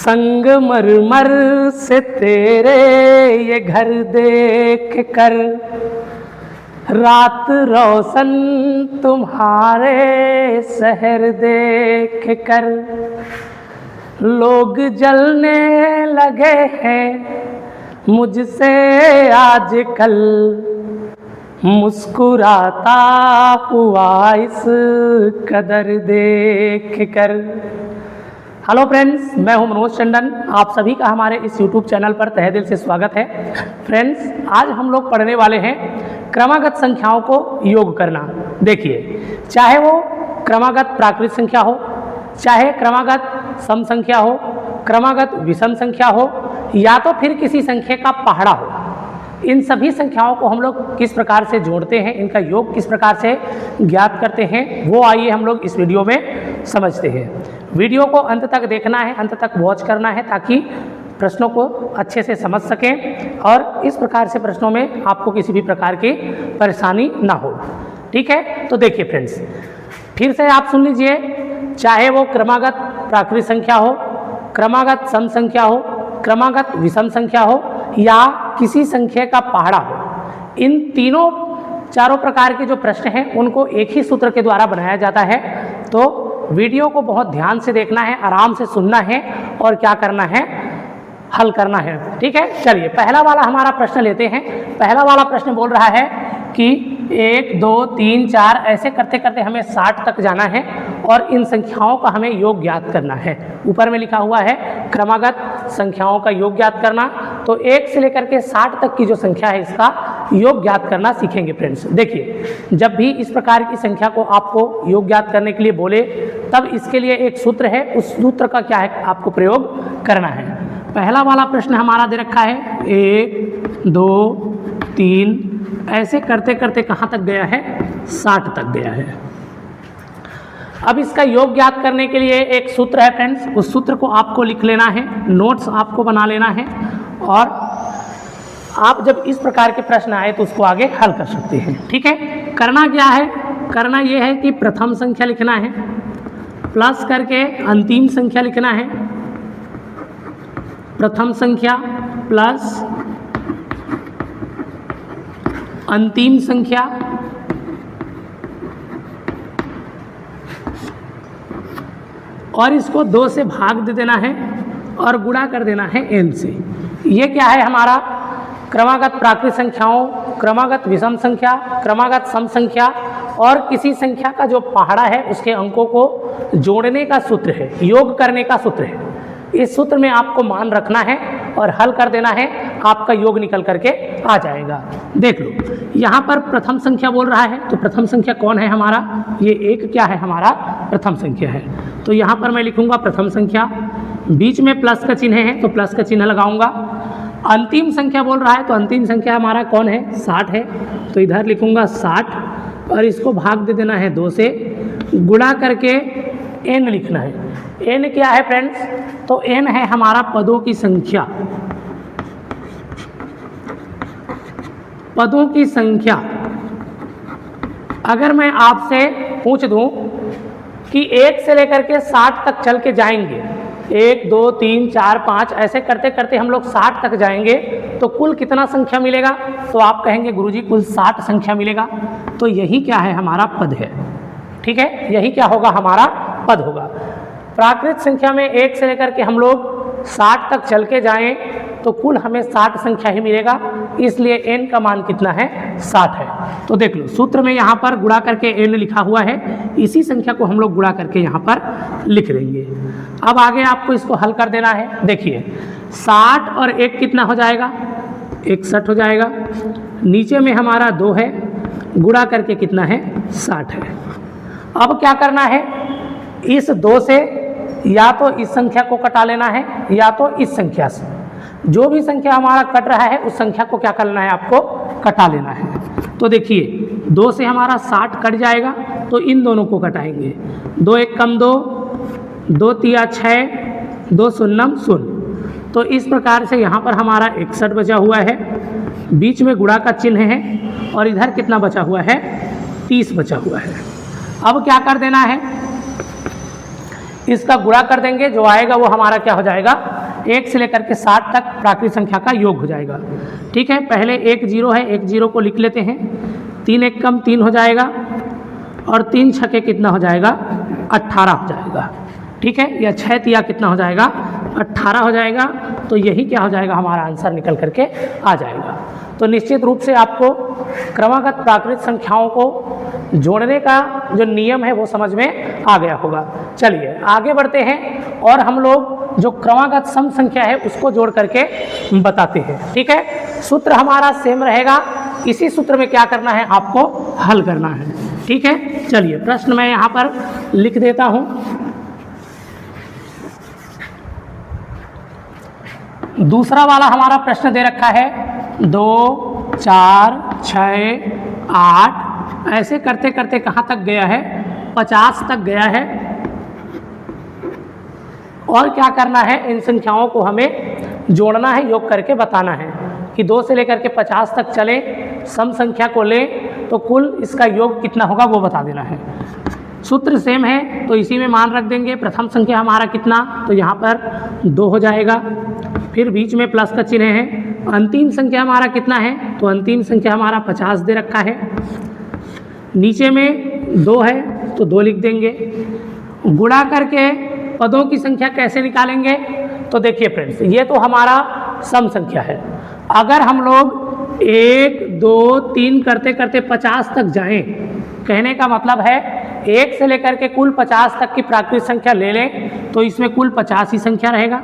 संगमरमर से तेरे ये घर देख कर, रात रोशन तुम्हारे शहर देख कर, लोग जलने लगे हैं मुझसे आजकल, मुस्कुराता हुआ इस कदर देख कर। हेलो फ्रेंड्स, मैं हूं मनोज टंडन। आप सभी का हमारे इस YouTube चैनल पर तहे दिल से स्वागत है। फ्रेंड्स, आज हम लोग पढ़ने वाले हैं क्रमागत संख्याओं को योग करना। देखिए, चाहे वो क्रमागत प्राकृत संख्या हो, चाहे क्रमागत सम संख्या हो, क्रमागत विषम संख्या हो, या तो फिर किसी संख्या का पहाड़ा हो, इन सभी संख्याओं को हम लोग किस प्रकार से जोड़ते हैं, इनका योग किस प्रकार से ज्ञात करते हैं, वो आइए हम लोग इस वीडियो में समझते हैं। वीडियो को अंत तक देखना है, अंत तक वॉच करना है, ताकि प्रश्नों को अच्छे से समझ सकें और इस प्रकार से प्रश्नों में आपको किसी भी प्रकार की परेशानी ना हो। ठीक है, तो देखिए फ्रेंड्स, फिर से आप सुन लीजिए। चाहे वो क्रमागत प्राकृत संख्या हो, क्रमागत सम संख्या हो, क्रमागत विषम संख्या हो, या किसी संख्या का पहाड़ा हो, इन चारों प्रकार के जो प्रश्न हैं उनको एक ही सूत्र के द्वारा बनाया जाता है। तो वीडियो को बहुत ध्यान से देखना है, आराम से सुनना है और क्या करना है, हल करना है। ठीक है, चलिए पहला वाला हमारा प्रश्न लेते हैं। पहला वाला प्रश्न बोल रहा है कि 1, 2, 3, 4 ऐसे करते करते हमें 60 तक जाना है और इन संख्याओं का हमें योग ज्ञात करना है। ऊपर में लिखा हुआ है क्रमागत संख्याओं का योग ज्ञात करना। तो 1 से लेकर के 60 तक की जो संख्या है, इसका योग ज्ञात करना सीखेंगे फ्रेंड्स। देखिए, जब भी इस प्रकार की संख्या को आपको योग ज्ञात करने के लिए बोले, तब इसके लिए एक सूत्र है, उस सूत्र का क्या है आपको प्रयोग करना है। पहला वाला प्रश्न हमारा दे रखा है 1, 2, 3 ऐसे करते करते कहाँ तक गया है, 60 तक गया है। अब इसका योग ज्ञात करने के लिए एक सूत्र है फ्रेंड्स, उस सूत्र को आपको लिख लेना है, नोट्स आपको बना लेना है और आप जब इस प्रकार के प्रश्न आए तो उसको आगे हल कर सकते हैं। ठीक है, करना क्या है, करना ये है कि प्रथम संख्या लिखना है, प्लस करके अंतिम संख्या लिखना है, प्रथम संख्या प्लस अंतिम संख्या और इसको 2 से भाग दे देना है और गुणा कर देना है n से। ये क्या है हमारा क्रमागत प्राकृत संख्याओं, क्रमागत विषम संख्या, क्रमागत सम संख्या और किसी संख्या का जो पहाड़ा है उसके अंकों को जोड़ने का सूत्र है, योग करने का सूत्र है। इस सूत्र में आपको मान रखना है और हल कर देना है, आपका योग निकल करके आ जाएगा। देख लो, यहाँ पर प्रथम संख्या बोल रहा है, तो प्रथम संख्या कौन है हमारा, ये 1 क्या है हमारा प्रथम संख्या है। तो यहाँ पर मैं लिखूंगा प्रथम संख्या, बीच में प्लस का चिन्ह है तो प्लस का चिन्ह लगाऊंगा। अंतिम संख्या बोल रहा है, तो अंतिम संख्या हमारा कौन है, 60 है, तो इधर लिखूंगा 60 और इसको भाग दे देना है 2 से, गुणा करके n लिखना है। n क्या है फ्रेंड्स, तो n है हमारा पदों की संख्या, पदों की संख्या। अगर मैं आपसे पूछ दूं कि 1 से लेकर के 60 तक चल के जाएंगे, 1, 2, 3, 4, 5 ऐसे करते करते हम लोग 60 तक जाएंगे, तो कुल कितना संख्या मिलेगा, तो आप कहेंगे गुरुजी कुल 60 संख्या मिलेगा। तो यही क्या है हमारा पद है। ठीक है, यही क्या होगा हमारा पद होगा। प्राकृत संख्या में 1 से लेकर के हम लोग 60 तक चल के जाएं तो कुल हमें 60 संख्या ही मिलेगा, इसलिए n का मान कितना है, 60 है। तो देख लो, सूत्र में यहाँ पर गुणा करके n लिखा हुआ है, इसी संख्या को हम लोग गुणा करके यहाँ पर लिख देंगे। अब आगे आपको इसको हल कर देना है। देखिए, 60 और 1 कितना हो जाएगा, 61 हो जाएगा। नीचे में हमारा 2 है, गुणा करके कितना है, 60 है। अब क्या करना है, इस 2 से या तो इस संख्या को कटा लेना है या तो इस संख्या से, जो भी संख्या हमारा कट रहा है उस संख्या को क्या करना है, आपको कटा लेना है। तो देखिए, 2 से हमारा 60 कट जाएगा, तो इन दोनों को कटाएंगे। 2 1 कम 2, 2 3 6, 2 0 0। तो इस प्रकार से यहाँ पर हमारा 61 बचा हुआ है, बीच में गुणा का चिन्ह है और इधर कितना बचा हुआ है, 30 बचा हुआ है। अब क्या कर देना है, इसका गुणा कर देंगे, जो आएगा वो हमारा क्या हो जाएगा, 1 से लेकर के 60 तक प्राकृत संख्या का योग हो जाएगा। ठीक है, पहले 1 0 है, 1 0 को लिख लेते हैं। 3 1 कम 3 हो जाएगा और 3 छके कितना हो जाएगा, 18 हो जाएगा। ठीक है, या 6 तिया कितना हो जाएगा, 18 हो जाएगा। तो यही क्या हो जाएगा, हमारा आंसर निकल करके आ जाएगा। तो निश्चित रूप से आपको क्रमागत प्राकृत संख्याओं को जोड़ने का जो नियम है वो समझ में आ गया होगा। चलिए आगे बढ़ते हैं और हम लोग जो क्रमागत सम संख्या है उसको जोड़ करके बताते हैं। ठीक है, सूत्र हमारा सेम रहेगा। इसी सूत्र में क्या करना है, आपको हल करना है। ठीक है, चलिए प्रश्न मैं यहाँ पर लिख देता हूँ। दूसरा वाला हमारा प्रश्न दे रखा है 2 4 6 8, ऐसे करते करते कहाँ तक गया है, 50 तक गया है। और क्या करना है, इन संख्याओं को हमें जोड़ना है, योग करके बताना है कि 2 से लेकर के 50 तक चले, सम संख्या को लें तो कुल इसका योग कितना होगा वो बता देना है। सूत्र सेम है तो इसी में मान रख देंगे। प्रथम संख्या हमारा कितना, तो यहाँ पर 2 हो जाएगा, फिर बीच में प्लस का चिन्ह है। अंतिम संख्या हमारा कितना है, तो अंतिम संख्या हमारा 50 दे रखा है। नीचे में 2 है तो 2 लिख देंगे। गुणा करके पदों की संख्या कैसे निकालेंगे, तो देखिए फ्रेंड्स, ये तो हमारा सम संख्या है। अगर हम लोग 1 2 3 करते करते 50 तक जाएं, कहने का मतलब है 1 से लेकर के कुल 50 तक की प्राकृत संख्या ले लें तो इसमें कुल 50 ही संख्या रहेगा।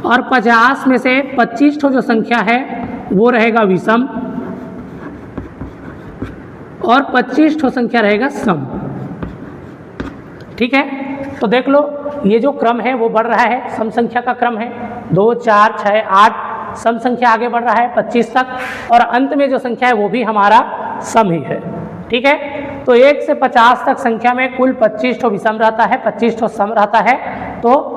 और 50 में से 25 ठो जो संख्या है वो रहेगा विषम और 25 ठो संख्या रहेगा सम। ठीक है, तो देख लो ये जो क्रम है वो बढ़ रहा है, सम संख्या का क्रम है 2 4 6 8, सम संख्या आगे बढ़ रहा है 25 तक, और अंत में जो संख्या है वो भी हमारा सम ही है। ठीक है, तो 1 से 50 तक संख्या में कुल 25 ठो विषम रहता है, 25 ठो सम रहता है। तो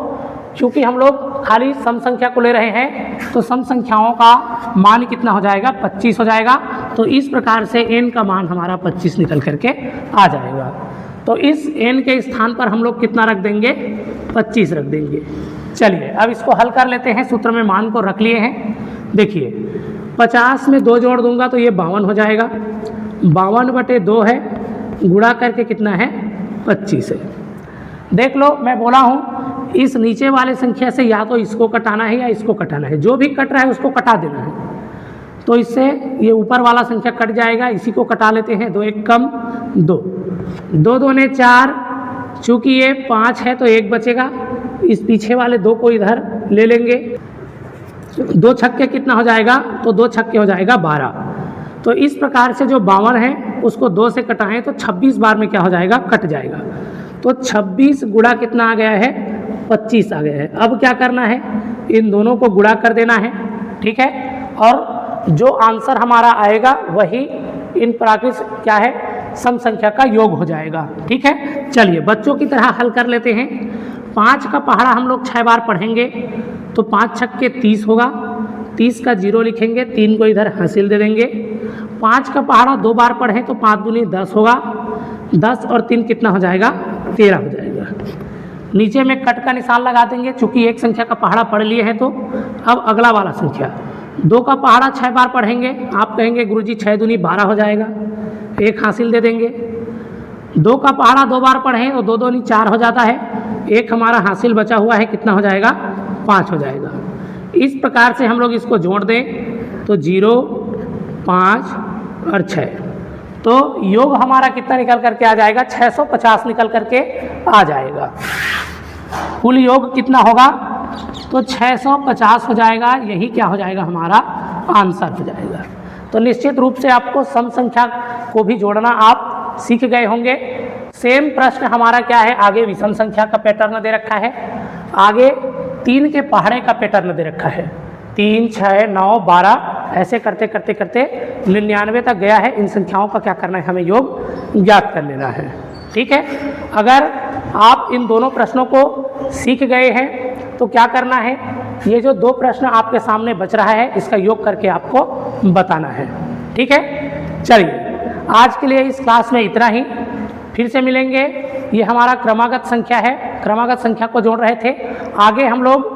क्योंकि हम लोग खाली सम संख्या को ले रहे हैं तो सम संख्याओं का मान कितना हो जाएगा, 25 हो जाएगा। तो इस प्रकार से n का मान हमारा 25 निकल करके आ जाएगा। तो इस n के स्थान पर हम लोग कितना रख देंगे, 25 रख देंगे। चलिए अब इसको हल कर लेते हैं। सूत्र में मान को रख लिए हैं। देखिए 50 में 2 जोड़ दूंगा तो ये 52 हो जाएगा। 52/2 है, गुणा करके कितना है, 25 है। देख लो मैं बोला हूँ इस नीचे वाले संख्या से या तो इसको कटाना है या इसको कटाना है, जो भी कट रहा है उसको कटा देना है। तो इससे ये ऊपर वाला संख्या कट जाएगा, इसी को कटा लेते हैं। 2 1 कम 2, 2 2 ने 4, चूँकि ये 5 है तो 1 बचेगा, इस पीछे वाले 2 को इधर ले लेंगे। 2 छक्के कितना हो जाएगा, तो 2 छक्के हो जाएगा 12। तो इस प्रकार से जो 52 है उसको 2 से कटाएं तो 26 बार में क्या हो जाएगा, कट जाएगा। तो 26 गुणा कितना आ गया है, 25 आ गया है। अब क्या करना है, इन दोनों को गुणा कर देना है। ठीक है, और जो आंसर हमारा आएगा वही इन प्राकृत क्या है, सम संख्या का योग हो जाएगा। ठीक है, चलिए बच्चों की तरह हल कर लेते हैं। 5 का पहाड़ा हम लोग 6 बार पढ़ेंगे तो 5 छक्के 30 होगा। 30 का 0 लिखेंगे, 3 को इधर हासिल दे देंगे। 5 का पहाड़ा 2 बार पढ़ें तो 5 दूनी 10 होगा। 10 और 3 कितना हो जाएगा, 13 हो जाएगा। नीचे में कट का निशान लगा देंगे, चूंकि एक संख्या का पहाड़ा पढ़ लिए हैं। तो अब अगला वाला संख्या 2 का पहाड़ा 6 बार पढ़ेंगे। आप कहेंगे गुरुजी 6 दूनी 12 हो जाएगा, 1 हासिल दे देंगे। 2 का पहाड़ा 2 बार पढ़ें तो 2 दूनी 4 हो जाता है, 1 हमारा हासिल बचा हुआ है, कितना हो जाएगा, 5 हो जाएगा। इस प्रकार से हम लोग इसको जोड़ दें तो 0 5 और 6, तो योग हमारा कितना निकल करके आ जाएगा, 650 निकल करके आ जाएगा। कुल योग कितना होगा, तो 650 हो जाएगा। यही क्या हो जाएगा, हमारा आंसर हो जाएगा। तो निश्चित रूप से आपको सम संख्या को भी जोड़ना आप सीख गए होंगे। सेम प्रश्न हमारा क्या है, आगे विषम संख्या का पैटर्न दे रखा है, आगे 3 के पहाड़े का पैटर्न दे रखा है। 3 6 9 12 ऐसे करते करते करते 99 तक गया है। इन संख्याओं का क्या करना है, हमें योग ज्ञात कर लेना है। ठीक है, अगर आप इन दोनों प्रश्नों को सीख गए हैं तो क्या करना है, ये जो 2 प्रश्न आपके सामने बच रहा है इसका योग करके आपको बताना है। ठीक है, चलिए आज के लिए इस क्लास में इतना ही। फिर से मिलेंगे ये हमारा क्रमागत संख्या है, क्रमागत संख्या को जोड़ रहे थे। आगे हम लोग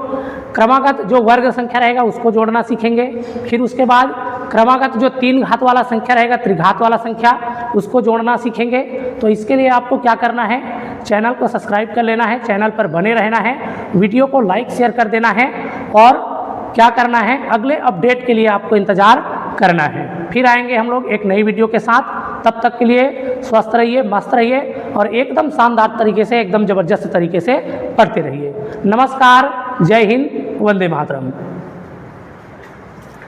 क्रमागत जो वर्ग संख्या रहेगा उसको जोड़ना सीखेंगे। फिर उसके बाद क्रमागत जो 3 घात वाला संख्या रहेगा, त्रिघात वाला संख्या, उसको जोड़ना सीखेंगे। तो इसके लिए आपको क्या करना है, चैनल को सब्सक्राइब कर लेना है, चैनल पर बने रहना है, वीडियो को लाइक शेयर कर देना है और क्या करना है, अगले अपडेट के लिए आपको इंतज़ार करना है। फिर आएंगे हम लोग एक नई वीडियो के साथ। तब तक के लिए स्वस्थ रहिए, मस्त रहिए और एकदम शानदार तरीके से, एकदम ज़बरदस्त तरीके से पढ़ते रहिए। नमस्कार, जय हिंद, वंदे मातरम।